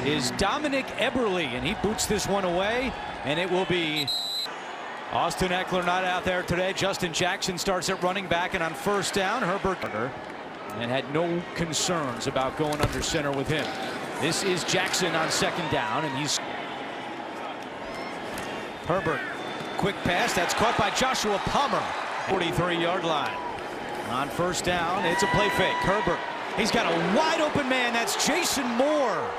is Dominic Eberle, and he boots this one away, and it will be Austin Ekeler not out there today. Justin Jackson starts at running back, and on first down, Herbert and had no concerns about going under center with him. This is Jackson on second down, and he's Herbert. Quick pass that's caught by Joshua Palmer. 43-yard line. On first down, it's a play fake. Herbert, he's got a wide open man. That's Jason Moore.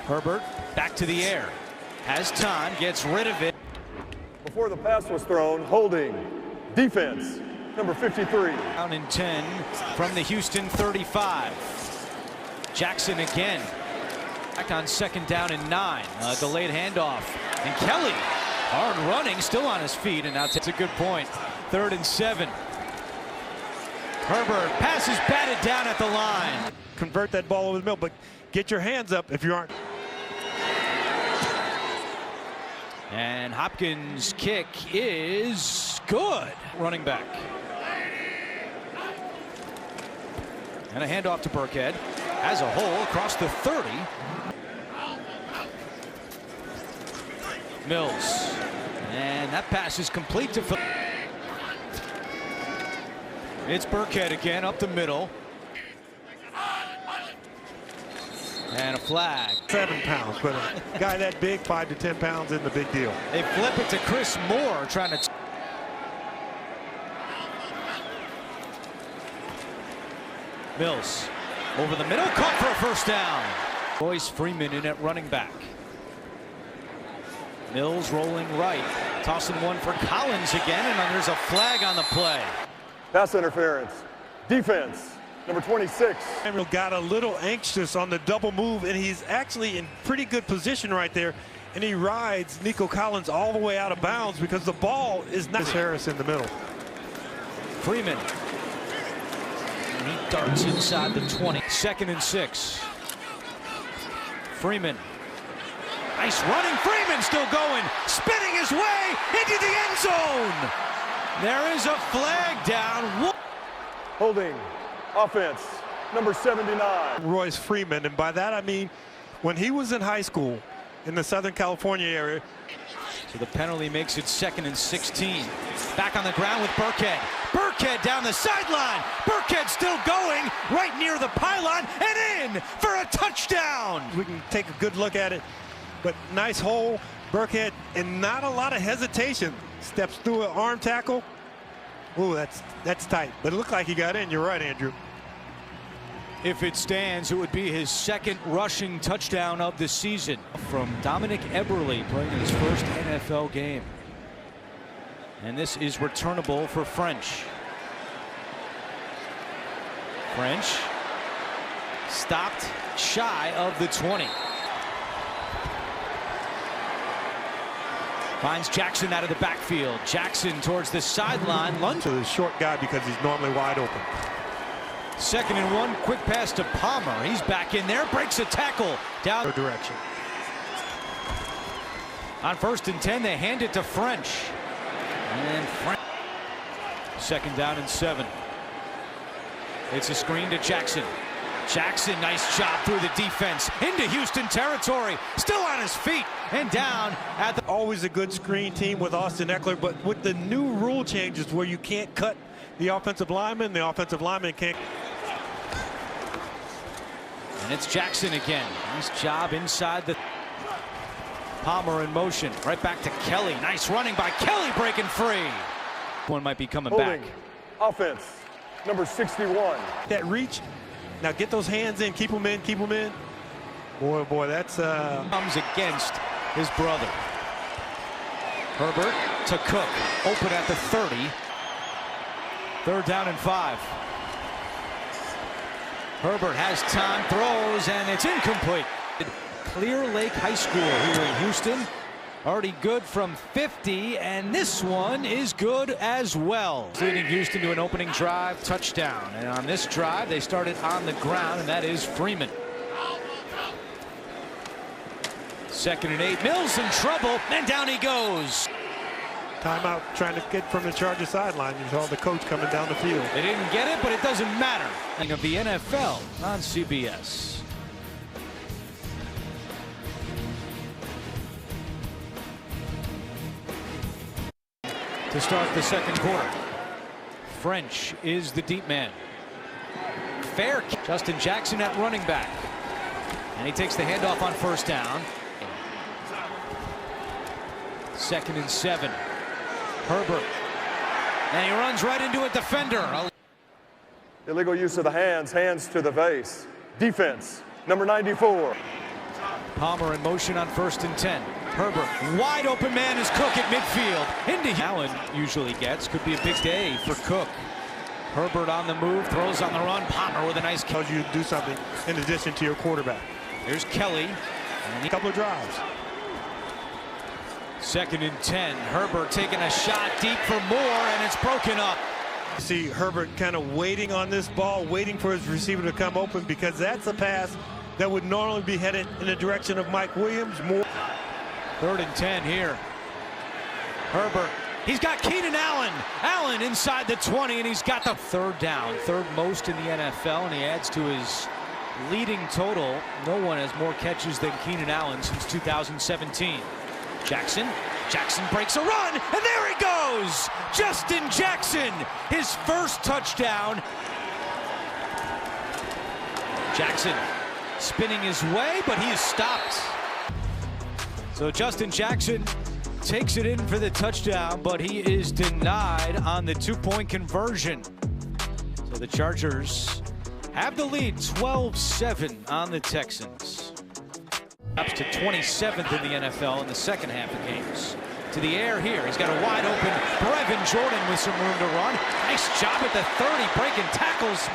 Herbert back to the air. Has time, gets rid of it. Before the pass was thrown, holding, defense, number 53. Down in 10 from the Houston 35. Jackson again. Back on second down and 9. Delayed handoff. And Kelly, hard running, still on his feet, and now it's a good point. 3rd and 7. Herbert passes batted down at the line. Convert that ball over the middle, but get your hands up if you aren't. And Hopkins' kick is good. Running back. And a handoff to Burkhead. As a hole across the 30. Mills. And that pass is complete to Phil. It's Burkhead again up the middle. And a flag. 7 pounds, but a guy that big, 5 to 10 pounds, isn't a big deal. They flip it to Chris Moore trying to. Mills over the middle, caught for a first down. Royce Freeman in at running back. Mills rolling right, tossing one for Collins again, and then there's a flag on the play. Pass interference, defense, number 26. Samuel got a little anxious on the double move, and he's actually in pretty good position right there. And he rides Nico Collins all the way out of bounds because the ball is not. Harris in the middle. Freeman. And he darts inside the 20. 2nd and 6. Freeman. Nice running. Freeman still going. Spinning his way into the end zone. There is a flag down. Holding, offense, number 79. Royce Freeman, and by that I mean when he was in high school in the Southern California area. So the penalty makes it 2nd and 16. Back on the ground with Burkhead. Burkhead down the sideline. Burkhead still going right near the pylon and in for a touchdown. We can take a good look at it, but nice hole. Burkhead, and not a lot of hesitation. Steps through an arm tackle. Ooh, that's tight, but it looked like he got in. You're right, Andrew. If it stands, it would be his 2nd rushing touchdown of the season from Dominic Eberle, playing his first NFL game. And this is returnable for French. French stopped shy of the 20. Finds Jackson out of the backfield. Jackson towards the sideline. To the short guy because he's normally wide open. 2nd and 1, quick pass to Palmer. He's back in there, breaks a tackle down the direction. On 1st and 10, they hand it to French. And French. 2nd down and 7. It's a screen to Jackson. Jackson, nice job through the defense into Houston territory. Still on his feet and down at the. Always a good screen team with Austin Ekeler, but with the new rule changes where you can't cut the offensive lineman can't. And it's Jackson again. Nice job inside the. Palmer in motion. Right back to Kelly. Nice running by Kelly, breaking free. One might be coming Holding, back. offense, number 61. That reach. Now get those hands in. Keep them in. Keep them in. Boy, that's. Comes against his brother. Herbert to Cook. Open at the 30. 3rd down and 5. Herbert has time, throws, and it's incomplete. Clear Lake High School here in Houston. Already good from 50, and this one is good as well. Leading Houston to an opening drive touchdown. And on this drive, they started on the ground, and that is Freeman. 2nd and 8. Mills in trouble, and down he goes. Timeout trying to get from the Charger sideline. You saw the coach coming down the field. They didn't get it, but it doesn't matter. Of the NFL on CBS. to start the second quarter. French is the deep man. Fair. Justin Jackson at running back. And he takes the handoff on first down. 2nd and 7. Herbert. And he runs right into a defender. Illegal use of the hands, hands to the face. Defense, number 94. Palmer in motion on 1st and 10. Herbert, wide open man is Cook at midfield. Into Allen usually gets. Could be a big day for Cook. Herbert on the move, throws on the run. Palmer with a nice Tells you to do something in addition to your quarterback. Here's Kelly. A couple of drives. 2nd and 10. Herbert taking a shot deep for more, and it's broken up. See Herbert kind of waiting on this ball, waiting for his receiver to come open, because that's a pass that would normally be headed in the direction of Mike Williams. More. 3rd and 10 here. Herbert. He's got Keenan Allen. Allen inside the 20, and he's got the 3rd down. 3rd most in the NFL, and he adds to his leading total. No one has more catches than Keenan Allen since 2017. Jackson. Jackson breaks a run, and there he goes! Justin Jackson, his first touchdown. Jackson spinning his way, but he is stopped. So Justin Jackson takes it in for the touchdown, but he is denied on the 2-point conversion. So the Chargers have the lead 12-7 on the Texans. Up to 27th in the NFL in the second half of games. To the air here. He's got a wide open Brevin Jordan with some room to run. Nice job at the 30, breaking tackles.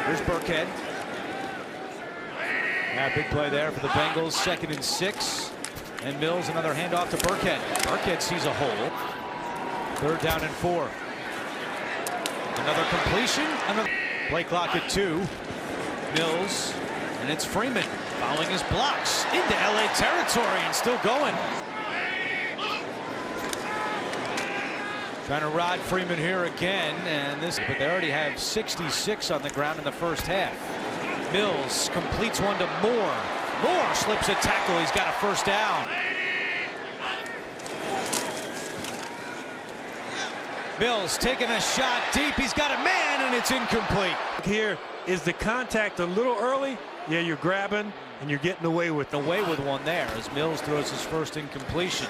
Here's Burkhead. Yeah, big play there for the Bengals. 2nd and 6. And Mills, another handoff to Burkhead. Burkhead sees a hole. 3rd down and 4. Another completion. Another play clock at 2. Mills. And it's Freeman following his blocks into LA territory and still going. Trying to ride Freeman here again, and but they already have 66 on the ground in the first half. Mills completes one to Moore. Moore slips a tackle. He's got a 1st down. Mills taking a shot deep. He's got a man, and it's incomplete. Here is the contact a little early. Yeah, you're grabbing, and you're getting away with one there as Mills throws his first incompletion.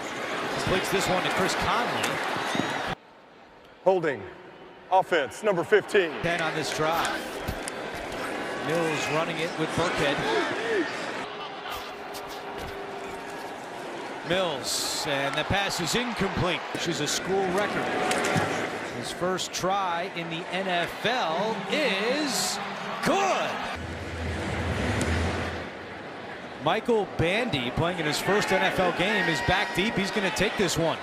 Completes this one to Chris Conley. Holding. Offense, number 15. 10 on this drive. Mills running it with Burkhead. Mills, and the pass is incomplete, which is a school record. His first try in the NFL is good. Michael Bandy, playing in his first NFL game, is back deep. He's going to take this one.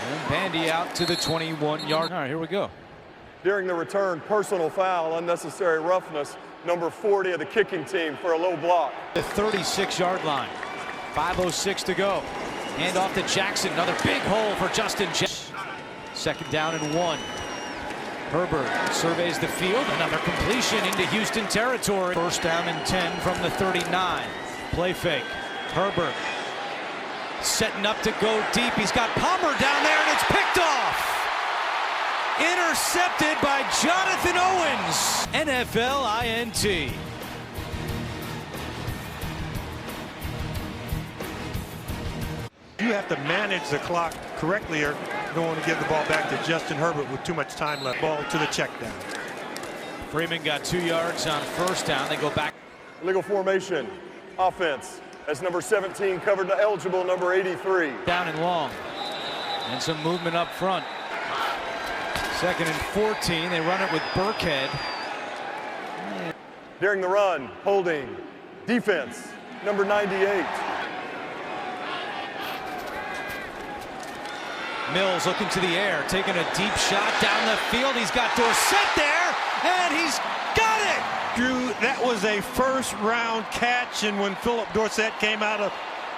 And Bandy out to the 21-yard. All right, here we go. During the return, personal foul, unnecessary roughness, number 40 of the kicking team for a low block. The 36-yard line. 5:06 to go. Hand off to Jackson. Another big hole for Justin Jackson. 2nd down and 1. Herbert surveys the field. Another completion into Houston territory. 1st down and 10 from the 39. Play fake. Herbert setting up to go deep. He's got Palmer down there, and it's picked off. Intercepted by Jonathan Owens. NFL INT. You have to manage the clock correctly, or you don't want to give the ball back to Justin Herbert with too much time left. Ball to the check down. Freeman got 2 yards on 1st down. They go back. Legal formation. Offense. As number 17 covered to eligible number 83. Down and long. And some movement up front. 2nd and 14. They run it with Burkhead. During the run, holding. Defense, number 98. Mills looking to the air, taking a deep shot down the field. He's got Dorsett there, and he's got it! Drew, that was a first-round catch, and when Philip Dorsett came out of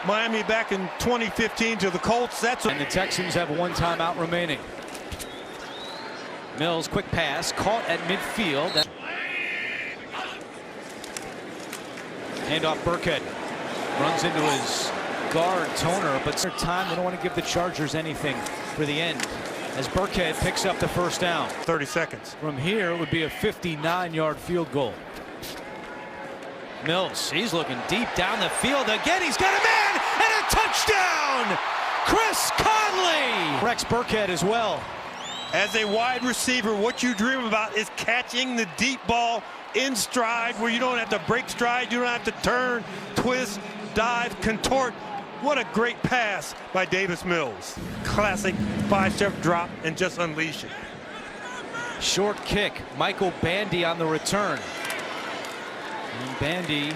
Miami back in 2015 to the Colts, And the Texans have 1 timeout remaining. Mills, quick pass, caught at midfield. Hand off Burkhead. Runs into his guard Toner, but their time, they don't want to give the Chargers anything for the end. As Burkhead picks up the first down. 30 seconds. From here, it would be a 59-yard field goal. Mills, he's looking deep down the field again. He's got a man and a touchdown! Chris Conley! Rex Burkhead as well. As a wide receiver, what you dream about is catching the deep ball in stride where you don't have to break stride, you don't have to turn, twist, dive, contort. What a great pass by Davis Mills. Classic 5-step drop and just unleash it. Short kick. Michael Bandy on the return. And Bandy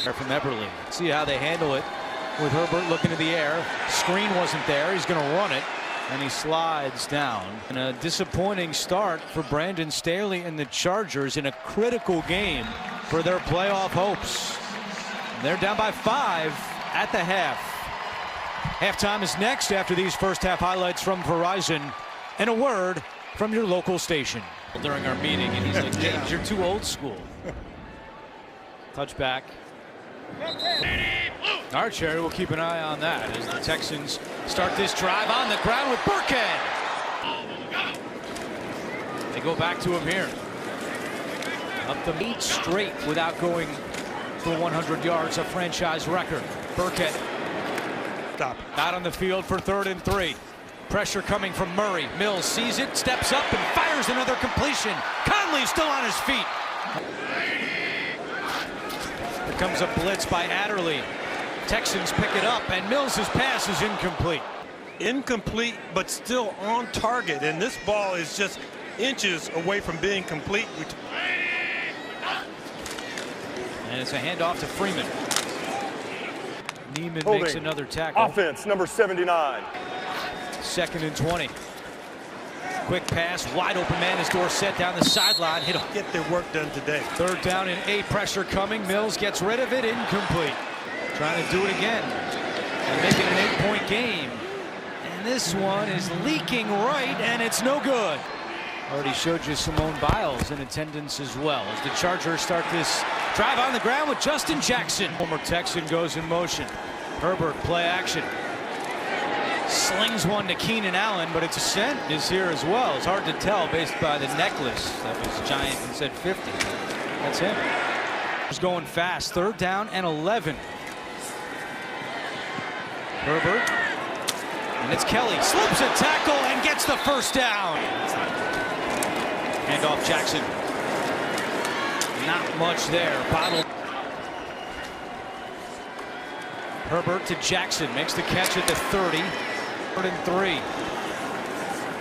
from Eberle. See how they handle it with Herbert looking in the air. Screen wasn't there. He's going to run it. And he slides down. And a disappointing start for Brandon Staley and the Chargers in a critical game for their playoff hopes. And they're down by 5 at the half. Halftime is next after these first half highlights from Verizon and a word from your local station. During our meeting, and he's like, James, you're too old school. Touchback. All right, Sherry, we'll keep an eye on that as the Texans start this drive on the ground with Burkhead. They go back to him here. Up to 8 straight without going for 100 yards, a franchise record. Burkhead out on the field for 3rd and 3. Pressure coming from Murray. Mills sees it, steps up, and fires another completion. Conley still on his feet. Here comes a blitz by Adderley. Texans pick it up, and Mills' pass is incomplete. Incomplete, but still on target, and this ball is just inches away from being complete. And it's a handoff to Freeman. Neiman Holding. makes another tackle. Offense, number 79. 2nd and 20. Quick pass, wide open man is Dorsett down the sideline. Hit him. Get their work done today. 3rd down and 8, pressure coming. Mills gets rid of it, incomplete. Trying to do it again and make it an 8-point game. And this one is leaking right, and it's no good. Already showed you Simone Biles in attendance as well as the Chargers start this drive on the ground with Justin Jackson. Former Texan goes in motion. Herbert play action. Slings one to Keenan Allen, but it's a cent is here as well. It's hard to tell based by the necklace that was giant and said 50. That's him. He's going fast. 3rd down and 11. Herbert. And it's Kelly. Slips a tackle and gets the first down. Handoff Jackson. Not much there. Bottle. Herbert to Jackson. Makes the catch at the 30. 3rd and 3.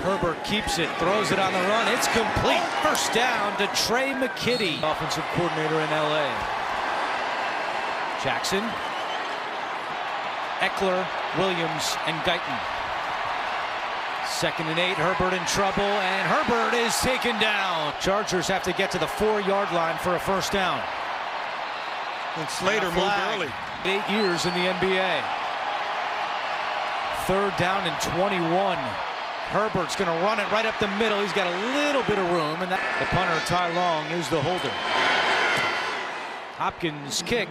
Herbert keeps it. Throws it on the run. It's complete. First down to Trey McKitty. Offensive coordinator in LA. Jackson. Eckler, Williams, and Guyton. 2nd and 8, Herbert in trouble, and Herbert is taken down. Chargers have to get to the 4-yard line for a first down. And Slater moved early. 8 years in the NBA. 3rd down and 21. Herbert's going to run it right up the middle. He's got a little bit of room, and the punter, Ty Long, is the holder. Hopkins' kick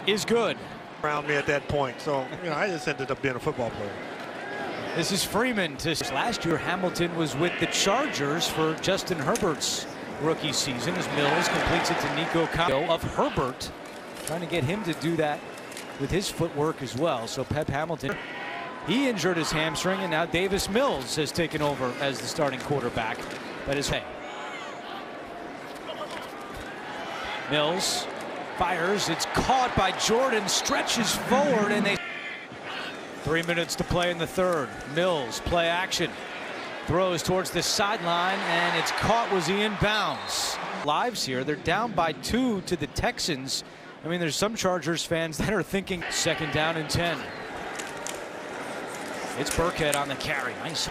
is good. Around me at that point, so I just ended up being a football player. This is Freeman. Last year, Hamilton was with the Chargers for Justin Herbert's rookie season as Mills completes it to Nico Collins of Herbert, trying to get him to do that with his footwork as well. So Pep Hamilton, he injured his hamstring, and now Davis Mills has taken over as the starting quarterback. That is Mills fires. It's caught by Jordan, stretches forward, and they 3 minutes to play in the 3rd. Mills play action, throws towards the sideline, and it's caught. Was he in bounds? Lives here, they're down by 2 to the Texans. I mean, there's some Chargers fans that are thinking 2nd down and 10. It's Burkhead on the carry. Nice.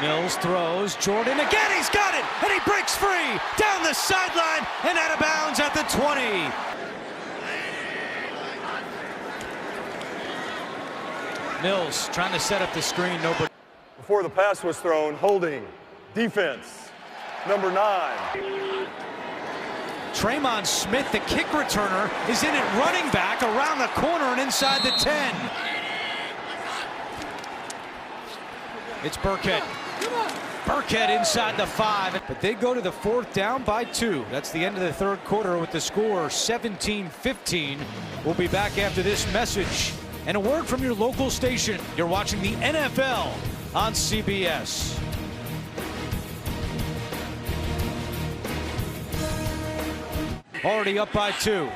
Mills throws. Jordan again. He's got it, and he breaks free down the sideline and out of bounds at the 20. Mills trying to set up the screen. Nobody. Before the pass was thrown, holding. Defense, number 9. Tremon Smith, the kick returner, is in it running back around the corner and inside the 10. It's Burkhead. Burkhead inside the 5. But they go to the 4th down by 2. That's the end of the 3rd quarter with the score 17-15. We'll be back after this message and a word from your local station. You're watching the NFL on CBS. Already up by 2.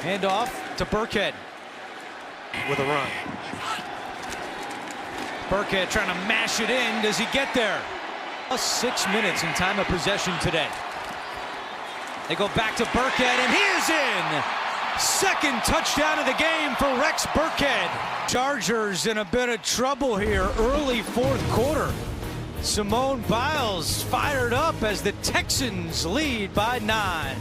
Hand off to Burkhead. With a run. Burkhead trying to mash it in. Does he get there? 6 minutes in time of possession today. They go back to Burkhead, and he is in. 2nd touchdown of the game for Rex Burkhead. Chargers in a bit of trouble here. Early 4th quarter. Simone Biles fired up as the Texans lead by 9.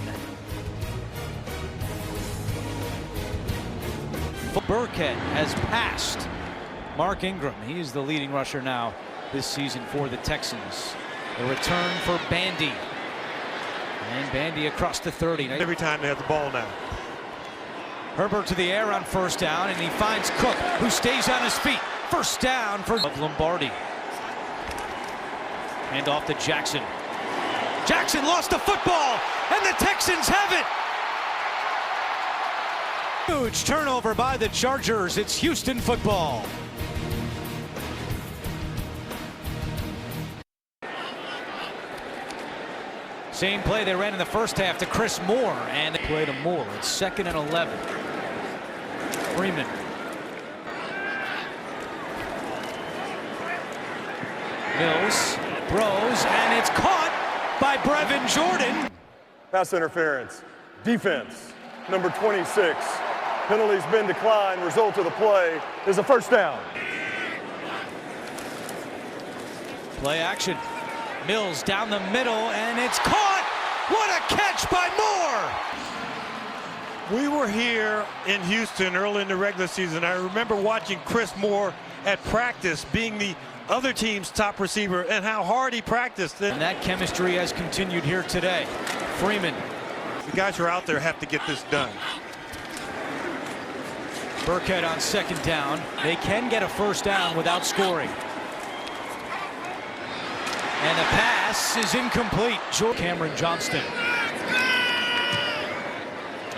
Burkhead has passed Mark Ingram. He is the leading rusher now this season for the Texans. The return for Bandy. And Bandy across the 30. Every time they have the ball now. Herbert to the air on 1st down, and he finds Cook, who stays on his feet. 1st down for Lombardi. Hand off to Jackson. Jackson lost the football, and the Texans have it. Huge turnover by the Chargers. It's Houston football. Same play they ran in the 1st half to Chris Moore, and they play to Moore. It's 2nd and 11. Freeman. Mills throws, and it's caught by Brevin Jordan. Pass interference. Defense, number 26. Penalty's been declined. Result of the play is a 1st down. Play action. Mills down the middle, and it's caught. What a catch by Moore. We were here in Houston early in the regular season. I remember watching Chris Moore at practice, being the other team's top receiver, and how hard he practiced. And that chemistry has continued here today. Freeman. The guys who are out there have to get this done. Burkhead on 2nd down. They can get a 1st down without scoring. And the pass is incomplete. Cameron Johnston.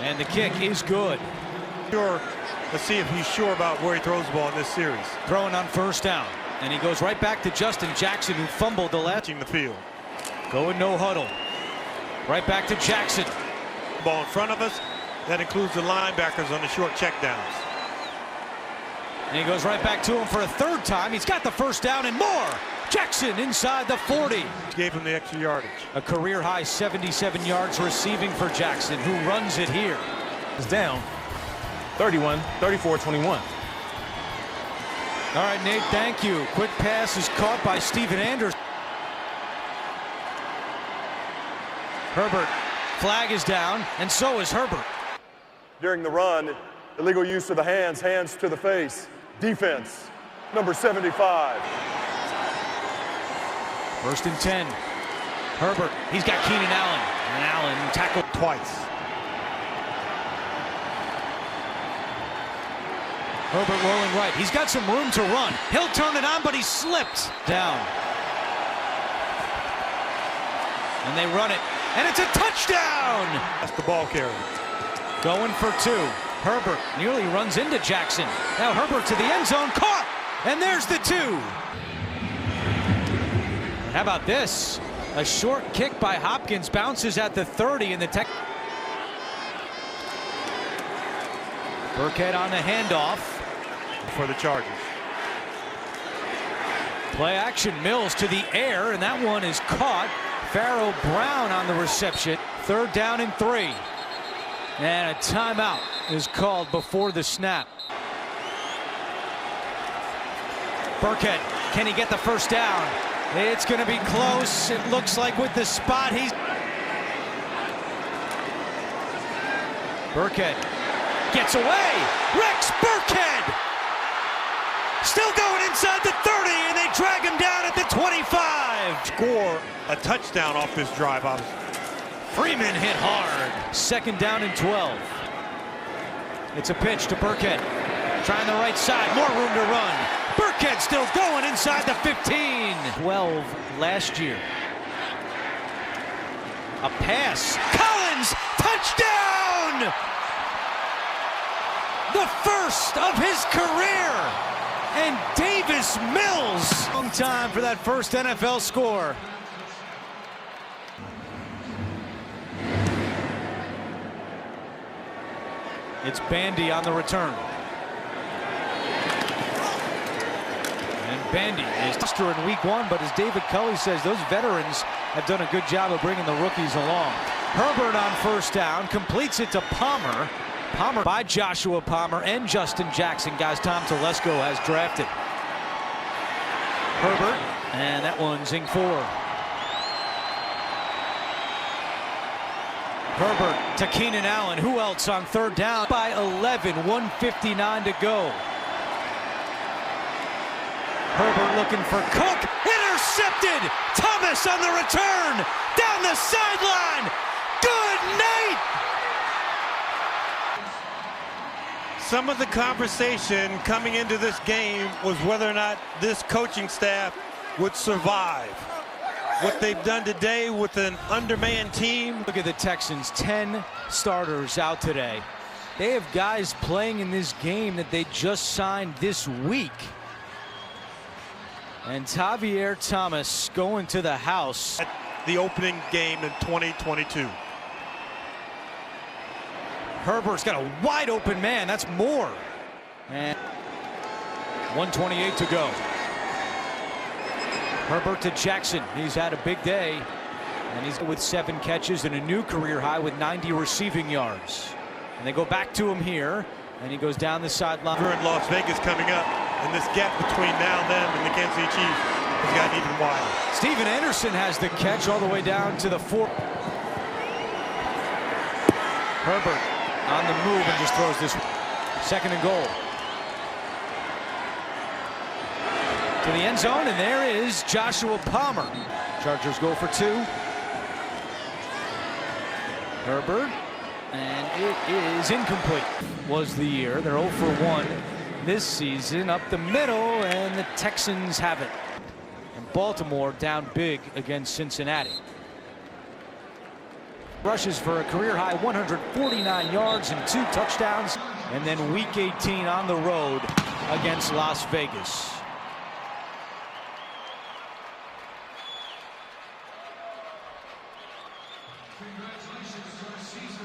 And the kick is good. Sure. Let's see if he's sure about where he throws the ball in this series. Throwing on 1st down. And he goes right back to Justin Jackson, who fumbled the last. The field. Going no huddle. Right back to Jackson. Ball in front of us. That includes the linebackers on the short checkdowns. And he goes right back to him for a 3rd time. He's got the 1st down and more. Jackson inside the 40. Gave him the extra yardage. A career high 77 yards receiving for Jackson, who runs it here. It's down 31, 34, 21. All right, Nate, thank you. Quick pass is caught by Steven Anderson. Herbert, flag is down, and so is Herbert. During the run, illegal use of the hands, hands to the face. Defense, number 75. 1st and 10. Herbert, he's got Keenan Allen. And Allen tackled twice. Herbert rolling right. He's got some room to run. He'll turn it on, but he slipped down. And they run it. And it's a touchdown! That's the ball carrier. Going for 2. Herbert nearly runs into Jackson. Now Herbert to the end zone. Caught! And there's the 2. How about this? A short kick by Hopkins bounces at the 30 in the tech. Burkhead on the handoff for the Chargers. Play action. Mills to the air, and that one is caught. Pharaoh Brown on the reception. 3rd down and 3. And a timeout is called before the snap. Burkhead, can he get the 1st down? It's going to be close. It looks like with the spot he's. Burkhead gets away. Rex Burkhead still going inside the 30, and they drag him down at the 25. Score a touchdown off this drive, obviously. Freeman hit hard. 2nd down and 12. It's a pitch to Burkhead. Trying the right side, more room to run. Burkhead still going inside the 15. 12 last year. A pass. Collins, touchdown! The first of his career. And Davis Mills. Long time for that first NFL score. It's Bandy on the return. And Bandy is Buster in week 1, but as David Culley says, those veterans have done a good job of bringing the rookies along. Herbert on 1st down, completes it to Palmer. Palmer by Joshua Palmer and Justin Jackson. Guys, Tom Telesco has drafted. Herbert, and that one's in 4. Herbert to Keenan Allen. Who else on 3rd down? By 11, 1:59 to go. Herbert looking for Cook. Intercepted. Thomas on the return. Down the sideline. Good night. Some of the conversation coming into this game was whether or not this coaching staff would survive. What they've done today with an undermanned team. Look at the Texans, 10 starters out today. They have guys playing in this game that they just signed this week. And Javier Thomas going to the house. At the opening game in 2022. Herbert's got a wide open man. That's more. And 1:28 to go. Herbert to Jackson. He's had a big day. And he's with 7 catches and a new career high with 90 receiving yards. And they go back to him here. And he goes down the sideline. We're in Las Vegas coming up. And this gap between now and them and the Kansas City Chiefs has gotten even wider. Steven Anderson has the catch all the way down to the 4. Herbert on the move and just throws this 2nd and goal. To the end zone, and there is Joshua Palmer. Chargers go for 2. Herbert, and it is incomplete. Was the year. They're 0 for 1 this season. Up the middle, and the Texans have it. And Baltimore down big against Cincinnati. Rushes for a career-high 149 yards and 2 touchdowns. And then week 18 on the road against Las Vegas.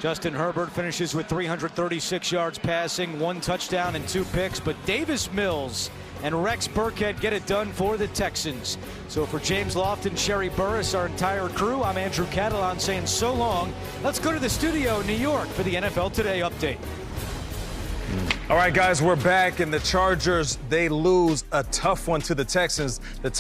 Justin Herbert finishes with 336 yards passing, 1 touchdown and 2 picks. But Davis Mills and Rex Burkhead get it done for the Texans. So for James Lofton, Sherry Burris, our entire crew, I'm Andrew Catalan saying so long. Let's go to the studio in New York for the NFL Today update. All right, guys, we're back, and the Chargers, they lose a tough one to the Texans. The